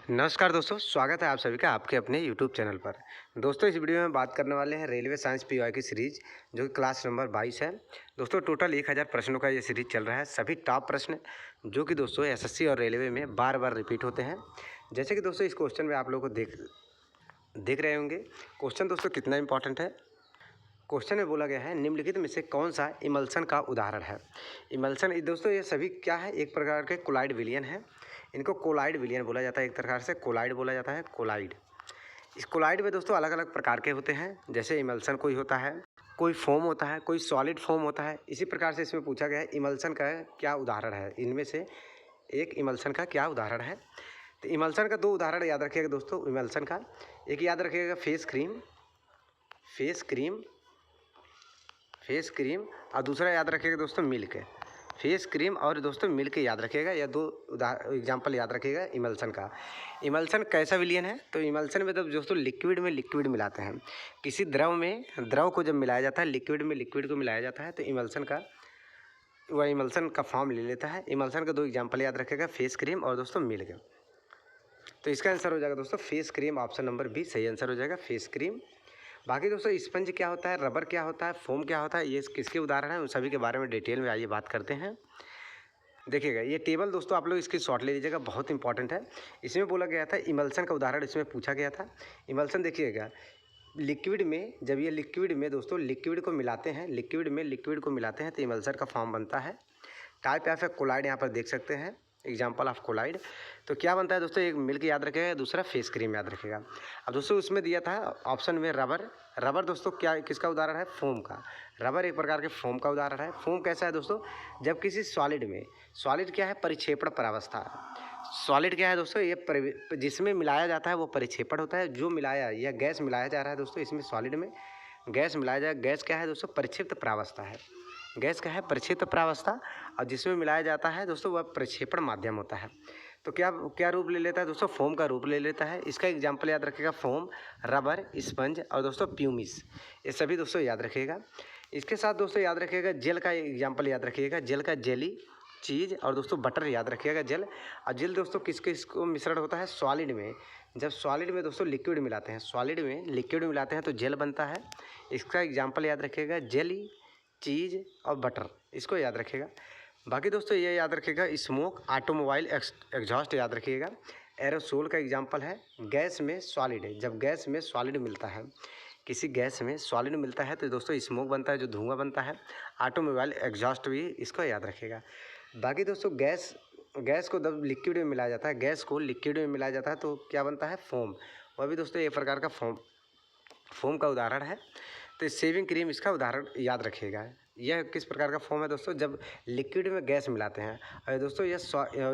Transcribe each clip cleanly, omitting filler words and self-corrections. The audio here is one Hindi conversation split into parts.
नमस्कार दोस्तों, स्वागत है आप सभी का आपके अपने यूट्यूब चैनल पर। दोस्तों इस वीडियो में बात करने वाले हैं रेलवे साइंस पीवाई की सीरीज जो कि क्लास नंबर 22 है। दोस्तों टोटल 1000 प्रश्नों का ये सीरीज चल रहा है। सभी टॉप प्रश्न जो कि दोस्तों एसएससी और रेलवे में बार बार रिपीट होते हैं। जैसे कि दोस्तों इस क्वेश्चन में आप लोगों को देख रहे होंगे। क्वेश्चन दोस्तों कितना इंपॉर्टेंट है। क्वेश्चन में बोला गया है निम्नलिखित में से कौन सा इमल्सन का उदाहरण है। इमल्सन दोस्तों ये सभी क्या है, एक प्रकार के कोलाइड विलियन है। इनको कोलाइड विलियन बोला जाता है, एक प्रकार से कोलाइड बोला जाता है, कोलाइड। इस कोलाइड में दोस्तों अलग अलग प्रकार के होते हैं। जैसे इमल्सन कोई होता है, कोई फोम होता है, कोई सॉलिड फोम होता है। इसी प्रकार से इसमें पूछा गया है इमल्सन का क्या उदाहरण है, इनमें से एक इमल्सन का क्या उदाहरण है। तो इमल्सन का 2 उदाहरण याद रखिएगा दोस्तों। इमल्सन का एक याद रखिएगा फेस क्रीम और दूसरा याद रखिएगा दोस्तों मिल्क। फेस क्रीम और दोस्तों मिल्क याद रखिएगा, या 2 एग्जाम्पल याद रखिएगा इमल्सन का। इमल्सन कैसा विलियन है, तो इमल्सन में दोस्तों लिक्विड में लिक्विड मिलाते हैं। किसी द्रव को जब मिलाया जाता है, लिक्विड में लिक्विड को मिलाया जाता है, तो वह इमल्सन का फॉर्म ले लेता है। इमल्सन का 2 एग्जाम्पल याद रखिएगा, फेस क्रीम और दोस्तों मिल्क। तो इसका आंसर हो जाएगा दोस्तों face cream, option number B सही आंसर हो जाएगा, फेस क्रीम। बाकी दोस्तों स्पंज क्या होता है, रबर क्या होता है, फोम क्या होता है, ये किसके उदाहरण हैं, उन सभी के बारे में डिटेल में आइए बात करते हैं। देखिएगा ये टेबल दोस्तों आप लोग इसकी शॉर्ट ले लीजिएगा, बहुत इंपॉर्टेंट है। इसमें बोला गया था इमल्सन का उदाहरण इसमें पूछा गया था। इमल्सन देखिएगा लिक्विड में, जब ये लिक्विड में दोस्तों लिक्विड को मिलाते हैं, लिक्विड में लिक्विड को मिलाते हैं तो इमल्सन का फॉर्म बनता है। टाइप ऑफ कोलाइड यहाँ पर देख सकते हैं, एग्जाम्पल ऑफ कोलाइड। तो क्या बनता है दोस्तों, एक मिल्क याद रखेगा, दूसरा फेस क्रीम याद रखेगा। अब दोस्तों उसमें दिया था ऑप्शन में रबर दोस्तों क्या किसका उदाहरण है, फोम का। रबर एक प्रकार के फोम का उदाहरण है। फोम कैसा है दोस्तों, जब किसी सॉलिड क्या है, परिक्षेपण प्रावस्था। सॉलिड क्या है दोस्तों, ये जिसमें मिलाया जाता है वो परिक्षेपण होता है। जो मिलाया या गैस मिलाया जा रहा है दोस्तों, इसमें सॉलिड में गैस मिलाया जाए, गैस क्या है दोस्तों, परिक्षिप्त प्रावस्था है। गैस क्या है, परिक्षिप्त प्रावस्था, और जिसमें मिलाया जाता है दोस्तों वह प्रक्षेपण माध्यम होता है। तो क्या क्या रूप ले लेता है दोस्तों, फोम का रूप ले लेता है। इसका एग्जाम्पल याद रखिएगा, फोम, रबर, स्पंज और दोस्तों प्यूमिस, ये सभी दोस्तों याद रखिएगा। इसके साथ दोस्तों याद रखिएगा जेल का एग्जाम्पल याद रखिएगा, जेल का जेली, चीज़ और दोस्तों बटर याद रखिएगा। जेल और जेल दोस्तों किसको मिश्रण होता है, सॉलिड में। जब सॉलिड में दोस्तों लिक्विड मिलाते हैं, सॉलिड में लिक्विड मिलाते हैं तो जेल बनता है। इसका एग्जाम्पल याद रखिएगा, जेली, चीज़ और बटर, इसको याद रखिएगा। बाकी दोस्तों ये याद रखिएगा, स्मोक, ऑटोमोबाइल एग्जॉस्ट याद रखिएगा। एरोसोल का एग्जाम्पल है गैस में सॉलिड है। जब गैस में सॉलिड मिलता है, किसी गैस में सॉलिड मिलता है तो दोस्तों स्मोक बनता है, जो धुआं बनता है। ऑटोमोबाइल एग्जॉस्ट भी, इसको याद रखिएगा। बाकी दोस्तों गैस को जब लिक्विड में मिलाया जाता है, गैस को लिक्विड में मिलाया जाता है तो क्या बनता है, फोम। वह भी दोस्तों एक प्रकार का फोम का उदाहरण है। तो शेविंग क्रीम इसका उदाहरण याद रखिएगा। यह किस प्रकार का फोम है दोस्तों, जब लिक्विड में गैस मिलाते हैं। और दोस्तों यह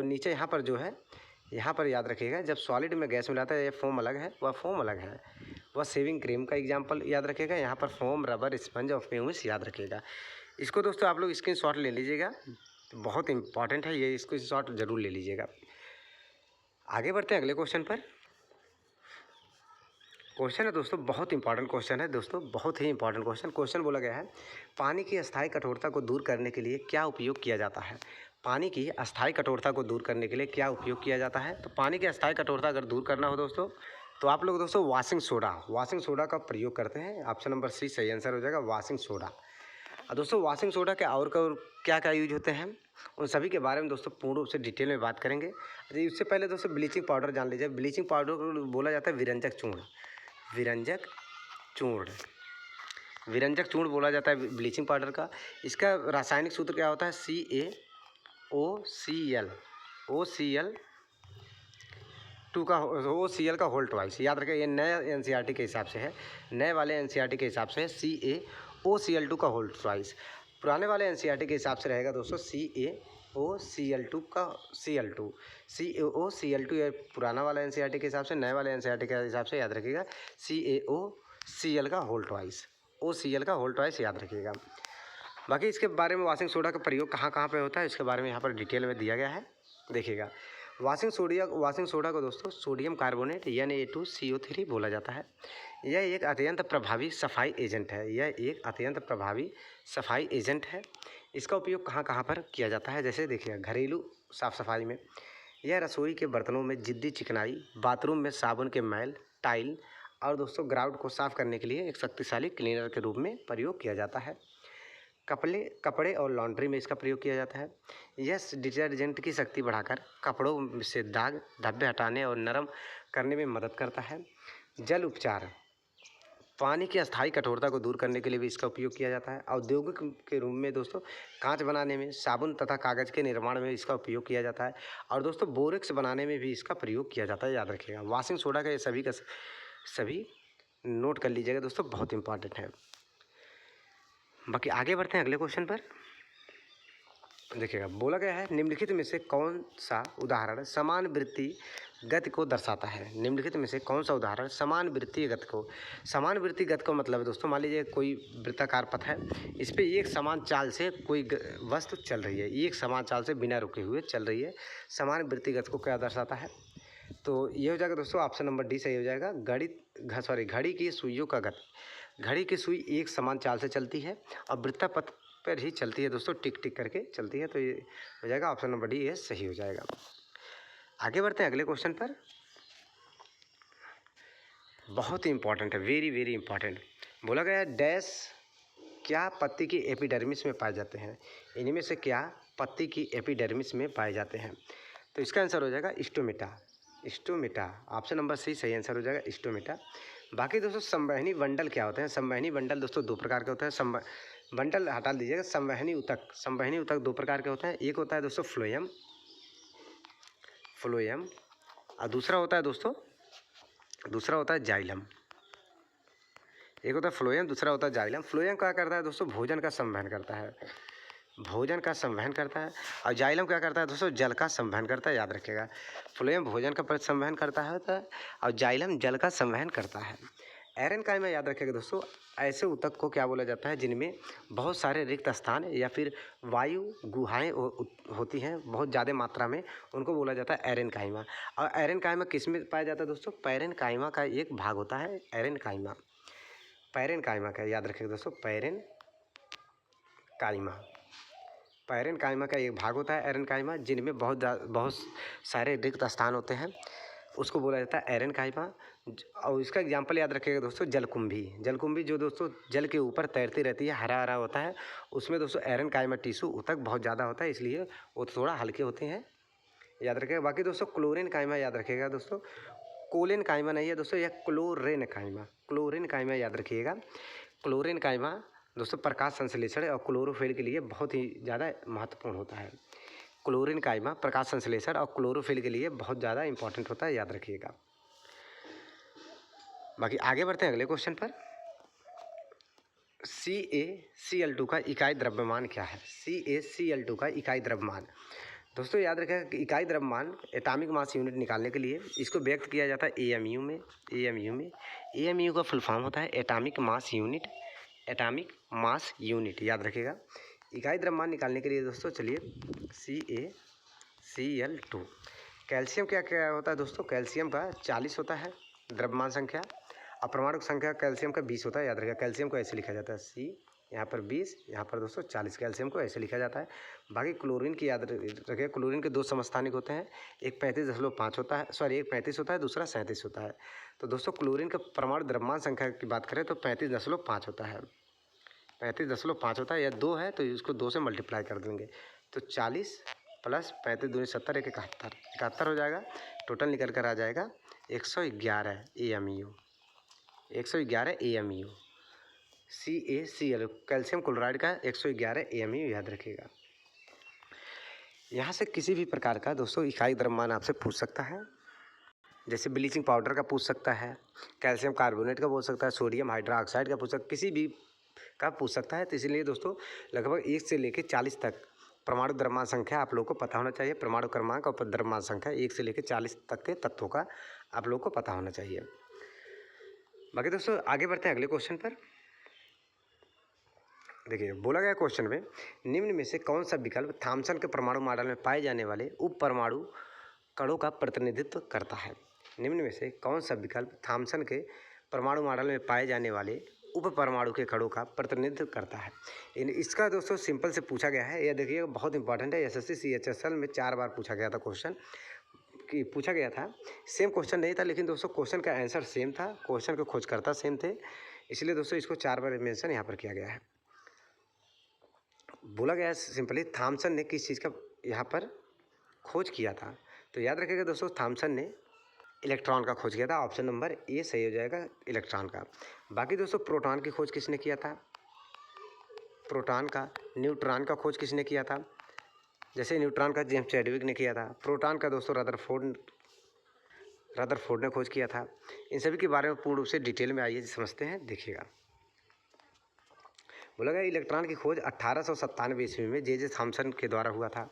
नीचे यहाँ पर जो है, यहाँ पर याद रखिएगा, जब सॉलिड में गैस मिलाता है, यह फोम अलग है, वह फोम अलग है। वह शेविंग क्रीम का एग्जाम्पल याद रखिएगा। यहाँ पर फोम, रबर, स्पंज और फ्यूम्स याद रखिएगा। इसको दोस्तों आप लोग स्क्रीनशॉट ले लीजिएगा, तो बहुत इंपॉर्टेंट है ये, इसको स्क्रीनशॉट जरूर ले लीजिएगा। आगे बढ़ते हैं अगले क्वेश्चन पर। क्वेश्चन है दोस्तों बहुत इंपॉर्टेंट क्वेश्चन है दोस्तों, बहुत ही इंपॉर्टेंट क्वेश्चन बोला गया है पानी की अस्थायी कठोरता को दूर करने के लिए क्या उपयोग किया जाता है। पानी की अस्थायी कठोरता को दूर करने के लिए क्या उपयोग किया जाता है। तो पानी की अस्थायी कठोरता अगर दूर करना हो दोस्तों, तो आप लोग दोस्तों वाशिंग सोडा का प्रयोग करते हैं। ऑप्शन नंबर सी सही आंसर हो जाएगा, वाशिंग सोडा। और दोस्तों वाशिंग सोडा के और क्या क्या यूज होते हैं, उन सभी के बारे में दोस्तों पूर्ण रूप से डिटेल में बात करेंगे। उससे पहले दोस्तों ब्लीचिंग पाउडर जान लीजिए। ब्लीचिंग पाउडर को बोला जाता है विरंजक चूर्ण बोला जाता है ब्लीचिंग पाउडर का। इसका रासायनिक सूत्र क्या होता है, OCl का होल ट्वाइस। याद रखें, ये नए एनसीईआरटी के हिसाब से है, नए वाले एनसीईआरटी के हिसाब से है CaOCl2 का होल ट्वाइस। पुराने वाले एनसीईआरटी के हिसाब से रहेगा दोस्तों CaOCl2 का CaOCl2 ये पुराना वाला एनसीईआरटी के हिसाब से। नए वाले एनसीईआरटी के हिसाब से याद रखिएगा CaOCl का होल ट्वाइस, OCl का होल ट्वाइस याद रखिएगा। बाकी इसके बारे में वाशिंग सोडा का प्रयोग कहाँ कहाँ पे होता है, इसके बारे में यहाँ पर डिटेल में दिया गया है, देखिएगा। वाशिंग सोडा को दोस्तों सोडियम कार्बोनेट Na2CO3 बोला जाता है। यह एक अत्यंत प्रभावी सफाई एजेंट है। इसका उपयोग कहाँ कहाँ पर किया जाता है, जैसे देखिए घरेलू साफ़ सफाई में, यह रसोई के बर्तनों में जिद्दी चिकनाई, बाथरूम में साबुन के मैल, टाइल और दोस्तों ग्राउट को साफ करने के लिए एक शक्तिशाली क्लीनर के रूप में प्रयोग किया जाता है। कपड़े और लॉन्ड्री में इसका प्रयोग किया जाता है। यह डिटर्जेंट की शक्ति बढ़ाकर कपड़ों से दाग धब्बे हटाने और नरम करने में मदद करता है। जल उपचार, पानी की अस्थायी कठोरता को दूर करने के लिए भी इसका उपयोग किया जाता है। औद्योगिक के रूप में दोस्तों कांच बनाने में, साबुन तथा कागज़ के निर्माण में इसका उपयोग किया जाता है। और दोस्तों बोरेक्स बनाने में भी इसका प्रयोग किया जाता है, याद रखिएगा। वॉशिंग सोडा का ये सभी नोट कर लीजिएगा दोस्तों, बहुत इंपॉर्टेंट है। बाकी आगे बढ़ते हैं अगले क्वेश्चन पर। देखिएगा, बोला गया है निम्नलिखित में से कौन सा उदाहरण समान वृत्ति गति को दर्शाता है। निम्नलिखित में से कौन सा उदाहरण समान वृत्तीय गति को, समान वृत्तीय गति का मतलब है दोस्तों, मान लीजिए कोई वृत्ताकार पथ है, इस पर एक समान चाल से कोई वस्तु चल रही है, एक समान चाल से बिना रुके हुए चल रही है। समान वृत्तीय गति को क्या दर्शाता है? तो ये हो जाएगा दोस्तों, ऑप्शन नंबर डी सही हो जाएगा। घड़ी की सुइयों का गति, घड़ी की सुई एक समान चाल से चलती है और वृत्तपथ पर ही चलती है दोस्तों, टिक टिक करके चलती है। तो ये हो जाएगा ऑप्शन नंबर डी, ये सही हो जाएगा। आगे बढ़ते हैं अगले क्वेश्चन पर। बहुत ही इंपॉर्टेंट है, वेरी वेरी इंपॉर्टेंट। बोला गया है डैश क्या पत्ती की एपिडर्मिस में पाए जाते हैं। इनमें से क्या पत्ती की एपिडर्मिस में पाए जाते हैं? तो इसका आंसर हो जाएगा stomata. Stomata, option number C सही आंसर हो जाएगा, स्टोमेटा। बाकी दोस्तों संवहनी बंडल क्या होते हैं? संवहनी बंडल दोस्तों दो प्रकार के होते हैं। बंडल हटा दीजिएगा। संवहनी ऊतक दो प्रकार के होते हैं। एक होता है दोस्तों फ्लोएम, और दूसरा होता है जाइलम। एक होता है फ्लोएम, दूसरा होता है जाइलम। फ्लोएम क्या करता है दोस्तों? भोजन का संवहन करता है, और जाइलम क्या करता है दोस्तों? जल का संवहन करता है, याद रखिएगा। फ्लोएम भोजन का संवहन करता है और जाइलम जल का संवहन करता है। एरेनकाइमा याद रखिएगा दोस्तों, ऐसे ऊतक को क्या बोला जाता है जिनमें बहुत सारे रिक्त स्थान या फिर वायु गुहाएं होती हैं बहुत ज़्यादा मात्रा में, उनको बोला जाता है एरेनकाइमा। और एरेनकाइमा किस में पाया जाता है दोस्तों? पैरेनकाइमा का एक भाग होता है एरेनकाइमा। पैरेनकाइमा का याद रखिएगा दोस्तों, पैरेनकाइमा का एक भाग होता है एरेनकाइमा, जिनमें बहुत सारे रिक्त स्थान होते हैं, उसको बोला जाता है एरेनकाइमा। और इसका एग्जांपल याद रखिएगा दोस्तों, जलकुंभी जो दोस्तों जल के ऊपर तैरती रहती है, हरा हरा होता है, उसमें दोस्तों एरेनकाइमा टिश्यू ऊतक बहुत ज़्यादा होता है, इसलिए वो थोड़ा हल्के होते हैं, याद रखिएगा। बाकी दोस्तों क्लोरेनकाइमा याद रखिएगा दोस्तों, कोलेनकाइमा नहीं है दोस्तों, यह क्लोरेनकाइमा याद रखिएगा। क्लोरेनकाइमा दोस्तों प्रकाश संश्लेषण और क्लोरोफिल के लिए बहुत ही ज़्यादा महत्वपूर्ण होता है। क्लोरेनकाइमा प्रकाश संश्लेषण और क्लोरोफिल के लिए बहुत ज़्यादा इंपॉर्टेंट होता है, याद रखिएगा। बाकी आगे बढ़ते हैं अगले क्वेश्चन पर। CaCl2 का इकाई द्रव्यमान क्या है? CaCl2 का इकाई द्रव्यमान दोस्तों याद रखें कि इकाई द्रव्यमान एटॉमिक मास यूनिट निकालने के लिए इसको व्यक्त किया जाता है AMU में। AMU का फुल फॉर्म होता है एटॉमिक मास यूनिट, याद रखिएगा। इकाई द्रव्यमान निकालने के लिए दोस्तों चलिए CaCl2। कैल्शियम क्या क्या होता है दोस्तों? कैल्शियम का 40 होता है द्रव्यमान संख्या, और परमाणु संख्या कैल्शियम का 20 होता है, याद रखिएगा। कैल्शियम को ऐसे लिखा जाता है C, यहाँ पर 20, यहाँ पर दोस्तों 40, कैल्शियम को ऐसे लिखा जाता है। बाकी क्लोरीन की याद रखिए, क्लोरीन के दो समस्थानिक होते हैं, एक 35.5 होता है, एक 35 होता है, दूसरा 37 होता है। तो दोस्तों क्लोरीन का परमाणु द्रव्यमान संख्या की बात करें तो 35.5 होता है, 35.5 होता है, या 2 है तो इसको 2 से मल्टीप्लाई कर देंगे, तो 40 + 35 दूनी 70, 71 हो जाएगा। टोटल निकल कर आ जाएगा 111 AMU, 111 AMU। CaCl calcium chloride का 111 AMU, याद रखिएगा। यहाँ से किसी भी प्रकार का दोस्तों इकाई द्रव्यमान आपसे पूछ सकता है, जैसे ब्लीचिंग पाउडर का पूछ सकता है, कैल्शियम कार्बोनेट का पूछ सकता है, सोडियम हाइड्रोक्साइड का पूछ सकता है, किसी भी का पूछ सकता है। तो इसलिए दोस्तों लगभग 1 से लेकर 40 तक परमाणु द्रव्यमान संख्या आप लोगों को पता होना चाहिए। परमाणु क्रमांक और द्रव्यमान संख्या 1 से लेकर 40 तक के तत्वों का आप लोगों को पता होना चाहिए। बाकी दोस्तों आगे बढ़ते हैं अगले क्वेश्चन पर। देखिए बोला गया क्वेश्चन में निम्न में से कौन सा विकल्प थॉमसन के परमाणु मॉडल में पाए जाने वाले उप परमाणु कणों का प्रतिनिधित्व करता है? निम्न में से कौन सा विकल्प थॉमसन के परमाणु मॉडल में पाए जाने वाले उप परमाणु के कणों का प्रतिनिधित्व करता है? इसका दोस्तों सिंपल से पूछा गया है, यह देखिए बहुत इंपॉर्टेंट है। SSC CHSL में 4 बार पूछा गया था क्वेश्चन, पूछा गया था। सेम क्वेश्चन नहीं था, लेकिन दोस्तों क्वेश्चन का आंसर सेम था, क्वेश्चन के खोजकर्ता सेम थे, इसलिए दोस्तों इसको 4 बार मेंशन यहाँ पर किया गया है। बोला गया है सिंपली, थॉमसन ने किस चीज़ का यहाँ पर खोज किया था? तो याद रखिएगा दोस्तों, थॉमसन ने इलेक्ट्रॉन का खोज किया था। ऑप्शन नंबर ए सही हो जाएगा, इलेक्ट्रॉन का। बाकी दोस्तों प्रोटॉन की खोज किसने किया था? प्रोटॉन का। न्यूट्रॉन का खोज किसने किया था? जैसे न्यूट्रॉन का जेम्स चैडविक ने किया था। प्रोटॉन का दोस्तों रदरफोर्ड ने खोज किया था। इन सभी के बारे में पूर्ण रूप से डिटेल में आइए समझते हैं, देखिएगा। बोला गया इलेक्ट्रॉन की खोज 1897 ईस्वी में जे थॉमसन के द्वारा हुआ था।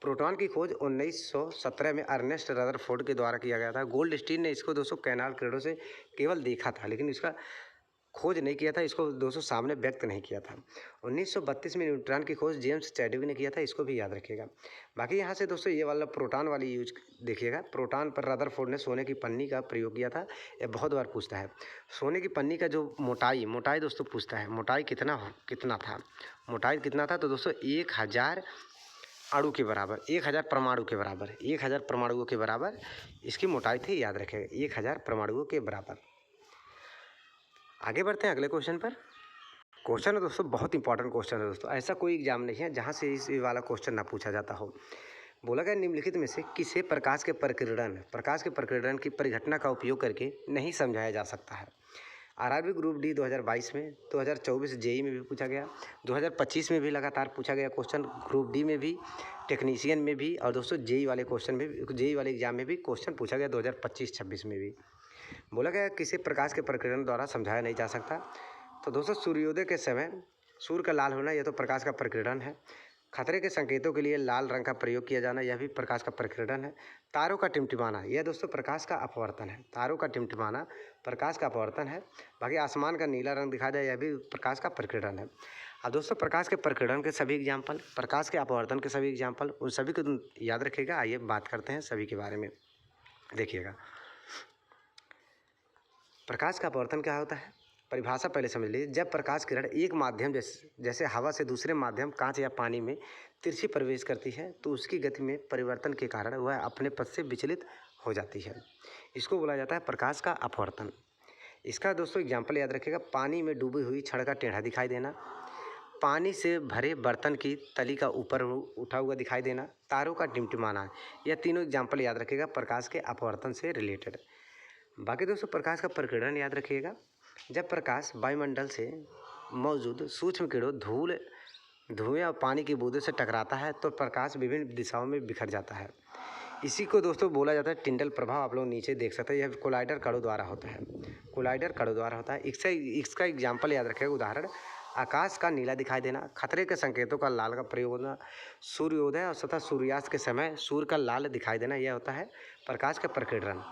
प्रोटॉन की खोज 1917 में अर्नेस्ट रदरफोर्ड के द्वारा किया गया था। गोल्डस्टीन ने इसको दोस्तों कैनाल क्रेडो से केवल देखा था, लेकिन इसका खोज नहीं किया था, इसको दोस्तों सामने व्यक्त नहीं किया था। 1932 में न्यूट्रॉन की खोज जेम्स चैडविक ने किया था, इसको भी याद रखिएगा। बाकी यहाँ से दोस्तों ये वाला प्रोटॉन वाली यूज देखिएगा। प्रोटॉन पर रदरफोर्ड ने सोने की पन्नी का प्रयोग किया था। ये बहुत बार पूछता है। सोने की पन्नी का जो मोटाई दोस्तों पूछता है, मोटाई कितना था? मोटाई कितना था? तो दोस्तों 1000 अणु के बराबर, 1000 परमाणु के बराबर, 1000 परमाणुओं के बराबर इसकी मोटाई थी, याद रखेगा, 1000 परमाणुओं के बराबर। आगे बढ़ते हैं अगले क्वेश्चन पर। क्वेश्चन है दोस्तों बहुत इंपॉर्टेंट क्वेश्चन है दोस्तों, ऐसा कोई एग्जाम नहीं है जहाँ से इस वाला क्वेश्चन ना पूछा जाता हो। बोला गया निम्नलिखित में से किसे प्रकाश के प्रकीर्णन की परिघटना का उपयोग करके नहीं समझाया जा सकता है? आरआरबी ग्रुप डी 2022 में, 2024 जेई में भी पूछा गया, 2025 में भी लगातार पूछा गया क्वेश्चन, ग्रुप डी में भी, टेक्नीशियन में भी, और दोस्तों जेई वाले क्वेश्चन में भी, जेई वाले एग्जाम में भी क्वेश्चन पूछा गया 2025-26 में भी। बोला गया किसी प्रकाश के प्रकीर्णन द्वारा समझाया नहीं जा सकता? तो दोस्तों सूर्योदय के समय सूर्य का लाल होना, यह तो प्रकाश का प्रकीर्णन है। खतरे के संकेतों के लिए लाल रंग का प्रयोग किया जाना, यह भी प्रकाश का प्रकीर्णन है। तारों का टिमटिमाना, यह दोस्तों प्रकाश का अपवर्तन है। तारों का टिमटिमाना प्रकाश का अपवर्तन है। बाकी आसमान का नीला रंग दिखा जाए, यह भी प्रकाश का प्रकीर्णन है। अब दोस्तों प्रकाश के प्रकीर्णन के सभी एग्जाम्पल, प्रकाश के अपवर्तन के सभी एग्जाम्पल, उन सभी को याद रखिएगा। आइए बात करते हैं सभी के बारे में, देखिएगा। प्रकाश का अपवर्तन क्या होता है? परिभाषा पहले समझ लीजिए। जब प्रकाश किरण एक माध्यम जैसे हवा से दूसरे माध्यम कांच या पानी में तिरछी प्रवेश करती है, तो उसकी गति में परिवर्तन के कारण वह अपने पथ से विचलित हो जाती है। इसको बोला जाता है प्रकाश का अपवर्तन। इसका दोस्तों एग्जाम्पल याद रखिएगा। पानी में डूबी हुई छड़ का टेढ़ा दिखाई देना, पानी से भरे बर्तन की तली का ऊपर उठा हुआ दिखाई देना, तारों का टिमटिमाना, यह तीनों एग्जाम्पल याद रखिएगा प्रकाश के अपवर्तन से रिलेटेड। बाकी दोस्तों प्रकाश का प्रकीर्णन याद रखिएगा। जब प्रकाश वायुमंडल से मौजूद सूक्ष्म किरणों, धुएं और पानी की बूंदों से टकराता है, तो प्रकाश विभिन्न दिशाओं में बिखर जाता है। इसी को दोस्तों बोला जाता है टिंडल प्रभाव। आप लोग नीचे देख सकते हैं, यह कोलाइडर कणों द्वारा होता है। कोलाइडर कणों द्वारा होता है। इसका एग्जाम्पल याद रखिएगा। उदाहरण, आकाश का नीला दिखाई देना, खतरे के संकेतों का लाल का प्रयोग होना, सूर्योदय और तथा सूर्यास्त के समय सूर्य का लाल दिखाई देना, यह होता है प्रकाश का प्रकीर्णन।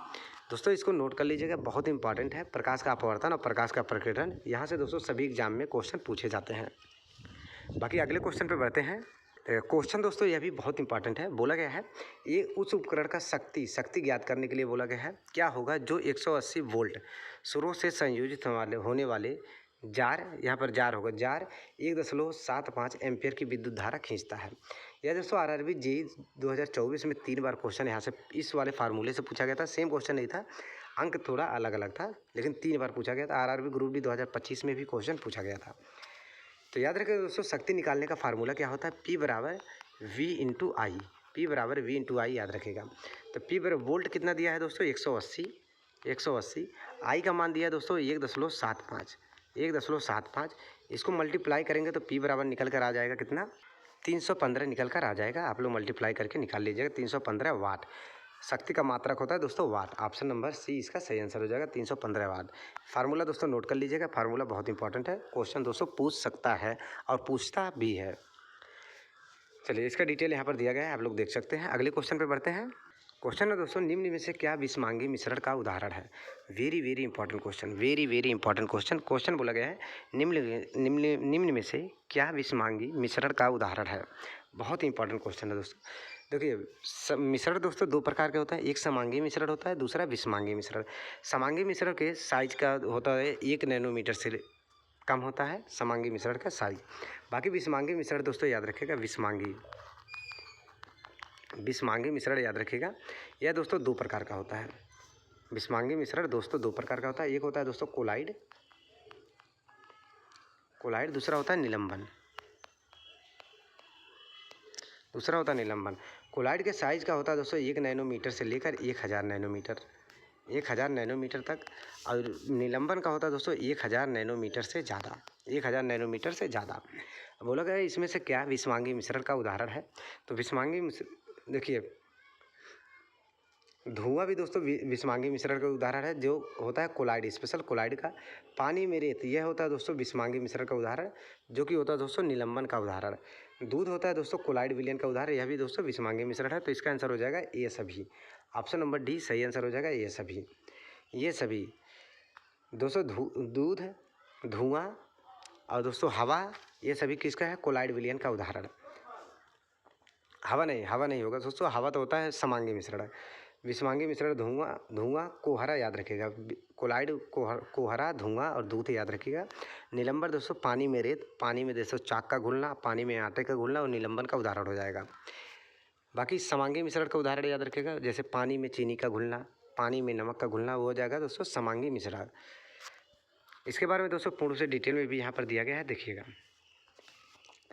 दोस्तों इसको नोट कर लीजिएगा, बहुत इंपॉर्टेंट है। प्रकाश का अपवर्तन और प्रकाश का प्रकीर्णन, यहाँ से दोस्तों सभी एग्जाम में क्वेश्चन पूछे जाते हैं। बाकी अगले क्वेश्चन पे बढ़ते हैं। क्वेश्चन दोस्तों यह भी बहुत इंपॉर्टेंट है। बोला गया है ये उस उपकरण का शक्ति ज्ञात करने के लिए बोला गया है। क्या होगा जो 180 वोल्ट स्रोत से संयोजित होने वाले जार, यहाँ पर जार होगा, जार 1.75 एम्पियर की विद्युत धारा खींचता है। यह दोस्तों आरआरबी जेईई 2024 में 3 बार क्वेश्चन यहाँ से इस वाले फार्मूले से पूछा गया था। सेम क्वेश्चन नहीं था, अंक थोड़ा अलग अलग था, लेकिन 3 बार पूछा गया था। आरआरबी ग्रुप डी 2025 में भी क्वेश्चन पूछा गया था। तो याद रखें दोस्तों, शक्ति निकालने का फार्मूला क्या होता है? P बराबर V इंटू आई। P बराबर V इंटू आई याद रखेगा। तो P बराबर वोल्ट कितना दिया है दोस्तों? 180। आई का मान दिया है दोस्तों 1.75। इसको मल्टीप्लाई करेंगे तो P बराबर निकल कर आ जाएगा कितना? 315 निकल कर आ जाएगा। आप लोग मल्टीप्लाई करके निकाल लीजिएगा। 315 वाट शक्ति का मात्रक होता है दोस्तों, वाट। ऑप्शन नंबर सी इसका सही आंसर हो जाएगा, 315 वाट। फार्मूला दोस्तों नोट कर लीजिएगा, फार्मूला बहुत इंपॉर्टेंट है। क्वेश्चन दोस्तों पूछ सकता है और पूछता भी है। चलिए इसका डिटेल यहाँ पर दिया गया है, आप लोग देख सकते हैं। अगले क्वेश्चन पे बढ़ते हैं। क्वेश्चन है दोस्तों, निम्न में से क्या विषमांगी मिश्रण का उदाहरण है? Very important question, very important question. Question बोला गया है निम्न में से क्या विषमांगी मिश्रण का उदाहरण है? बहुत इंपॉर्टेंट क्वेश्चन है दोस्तों। देखिए मिश्रण दोस्तों 2 प्रकार के होता है, एक समांगी मिश्रण होता है, दूसरा विषमांगी मिश्रण। समांगी मिश्रण के साइज का होता है 1 नैनोमीटर से कम होता है समांगी मिश्रण का साइज। बाकी विषमांगी मिश्रण दोस्तों याद रखिएगा, बिस्मांगी मिश्रण याद रखिएगा। यह दोस्तों दो प्रकार का होता है। बिस्मांगी मिश्रण दोस्तों दो प्रकार का होता है। एक होता है दोस्तों कोलाइड, दूसरा होता है निलंबन। कोलाइड के साइज का होता है दोस्तों 1 नैनोमीटर से लेकर 1000 नैनोमीटर, 1000 नैनोमीटर तक। और निलंबन का होता है दोस्तों 1000 नैनोमीटर से ज़्यादा, 1000 नैनोमीटर से ज़्यादा। बोला गया इसमें से क्या विस्मांगी मिश्रण का उदाहरण है। तो विस्मांगी देखिए, धुआं भी दोस्तों विस्मांगी मिश्रण का उदाहरण है, जो होता है कोलाइड, स्पेशल कोलाइड का। पानी में रेत, यह होता है दोस्तों विस्मांगी मिश्रण का उदाहरण, जो कि होता है दोस्तों निलंबन का उदाहरण। दूध होता है दोस्तों कोलाइड विलयन का उदाहरण, यह भी दोस्तों विस्मांगी मिश्रण है। तो इसका आंसर हो जाएगा ये सभी। ऑप्शन नंबर डी सही आंसर हो जाएगा ये सभी। दोस्तों दूध, धुआं और दोस्तों हवा, ये सभी किसका है, कोलाइड विलयन का उदाहरण। हवा नहीं होगा दोस्तों, हवा तो होता है समांगी मिश्रण। विस्मांगी मिश्रण धुआं कोहरा याद रखिएगा, कोलाइड कोहरा धुआं और दूध याद रखिएगा। निलंबन दोस्तों पानी में रेत, पानी में दोस्तों चाक का घुलना, पानी में आटे का घुलना, और निलंबन का उदाहरण हो जाएगा। बाकी समांगी मिश्रण का उदाहरण याद रखिएगा, जैसे पानी में चीनी का घुलना, पानी में नमक का घुलना, वो हो जाएगा दोस्तों समांगी मिश्रण। इसके बारे में दोस्तों पूर्ण से डिटेल में भी यहाँ पर दिया गया है, देखिएगा।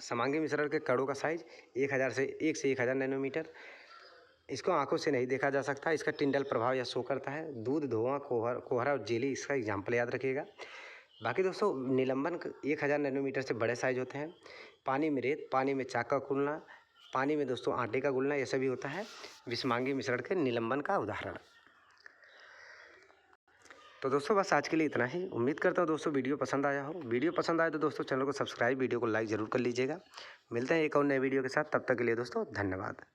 समांगी मिश्रण के कणों का साइज 1 से 1000 नैनोमीटर। इसको आंखों से नहीं देखा जा सकता, इसका टिंडल प्रभाव यह शो करता है। दूध, धुआं, कोहरा और जेली इसका एग्जाम्पल याद रखिएगा। बाकी दोस्तों निलंबन 1000 नैनोमीटर से बड़े साइज होते हैं। पानी में रेत, पानी में चाक का घुलना, पानी में दोस्तों आटे का घुलना, यह सभी होता है विस्मांगी मिश्रण के निलंबन का उदाहरण। तो दोस्तों बस आज के लिए इतना ही। उम्मीद करता हूँ दोस्तों वीडियो पसंद आया हो। वीडियो पसंद आए तो दोस्तों चैनल को सब्सक्राइब, वीडियो को लाइक ज़रूर कर लीजिएगा। मिलते हैं एक और नए वीडियो के साथ, तब तक के लिए दोस्तों धन्यवाद।